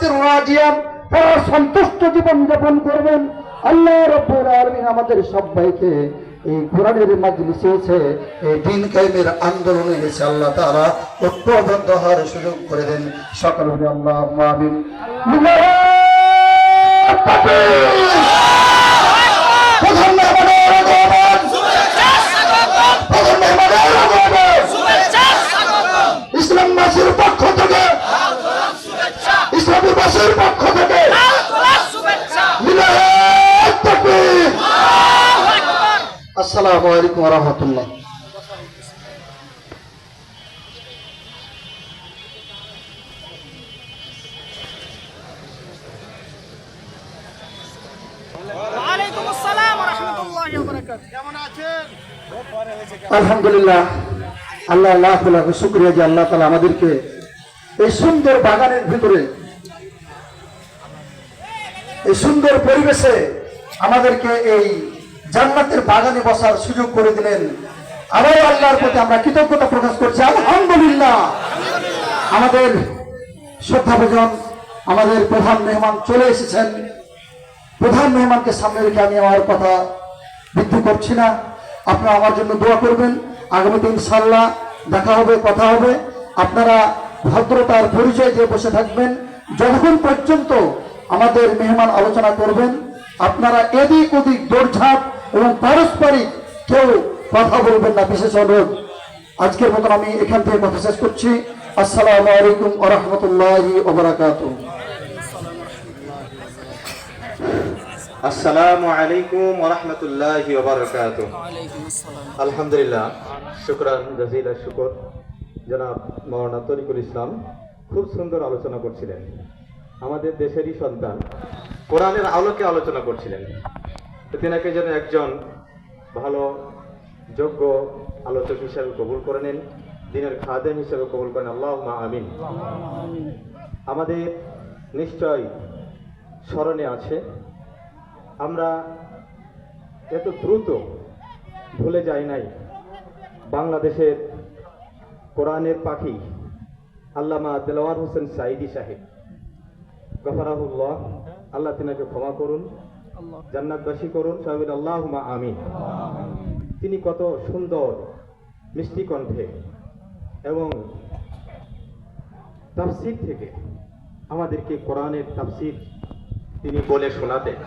জান্নাতের রাজিয়া তারা সন্তুষ্ট জীবন যাপন করবেন। আল্লাহ রাব্বুল আলামিন আমাদের সবাইকে এই কোরআনের মাজলিসে এসে এই দিন কায়েমের আন্দোলনে এসে আল্লাহ তাআলা ঐক্যবদ্ধ হওয়ার সুযোগ করে দেন। সকল বলি আল্লাহুম্মা আমিন। ইসলামবাসীর পক্ষ থেকে, ইসলামীবাসীর পক্ষ থেকে আসসালামু আলাইকুম ওয়া রাহমাতুল্লাহ। ওয়ালাইকুম আসসালাম ওয়া রাহমাতুল্লাহি ওয়া বারাকাতুহু। কেমন আছেন? আলহামদুলিল্লাহ, আল্লাহ লাখ লাখ শুকরিয়া যে আল্লাহ তাআলা আমাদেরকে এই সুন্দর বাগানের ভিতরে, এই সুন্দর পরিবেশে আমাদেরকে এই জান্নাতের বাগানে বসার সুযোগ করে দিলেন। আবারও আল্লাহর প্রতি আমরা কৃতজ্ঞতা প্রকাশ করছি, আলহামদুলিল্লাহ। আমাদের শ্রদ্ধাভাজন আমাদের প্রধান মেহমান চলে এসেছেন। প্রধান মেহমানকে সামনে রেখে আমি আমার কথা বৃদ্ধি করছি না। আপনারা আমার জন্য দোয়া করবেন। আগামীতে ইনশাআল্লাহ দেখা হবে, কথা হবে। আপনারা ভদ্রতার পরিচয় দিয়ে বসে থাকবেন যতক্ষণ পর্যন্ত আমাদের মেহমান আলোচনা করবেন। আপনারা এদিক ওদিক দৌড়ঝাঁপ এবং পারস্পরিক কেউ কথা বলবেন না, বিশেষ অনুরোধ। আজকের মতন আমি এখান থেকে কথা শেষ করছি। আসসালামু আলাইকুম ওয়া রাহমাতুল্লাহি ওয়া বারাকাতুহু। আসসালামু আলাইকুম ওয়া রাহমাতুল্লাহি ওয়া বারাকাতুহু। আলহামদুলিল্লাহ, শুকরান জাযীলা শুকর। জনাব মাওলানা তরিকুল ইসলাম খুব সুন্দর আলোচনা করছিলেন। আমাদের দেশেরই সন্তান কোরআনের আলোকে আলোচনা করছিলেন। তিনাকে যেন একজন ভালো যোগ্য আলোচক হিসেবে কবুল করে নেন, দ্বীনের খাদেম হিসেবে কবুল করেন। আল্লাহুম্মা আমিন। আমাদের নিশ্চয় স্মরণে আছে, আমরা এত দ্রুত ভুলে যাই নাই বাংলাদেশের কোরআনের পাখি আল্লামা দেলোয়ার হোসেন সাঈদী সাহেব গফরাহুল্লাহ। আল্লাহ তিনাকে ক্ষমা করুন, জান্নাতবাসী করুন, সবাই আল্লাহুম্মা আমিন। তিনি কত সুন্দর মিষ্টি কণ্ঠে এবং তাফসীর থেকে আমাদেরকে কোরআনের তাফসীর তিনি বলে শোনাতেন।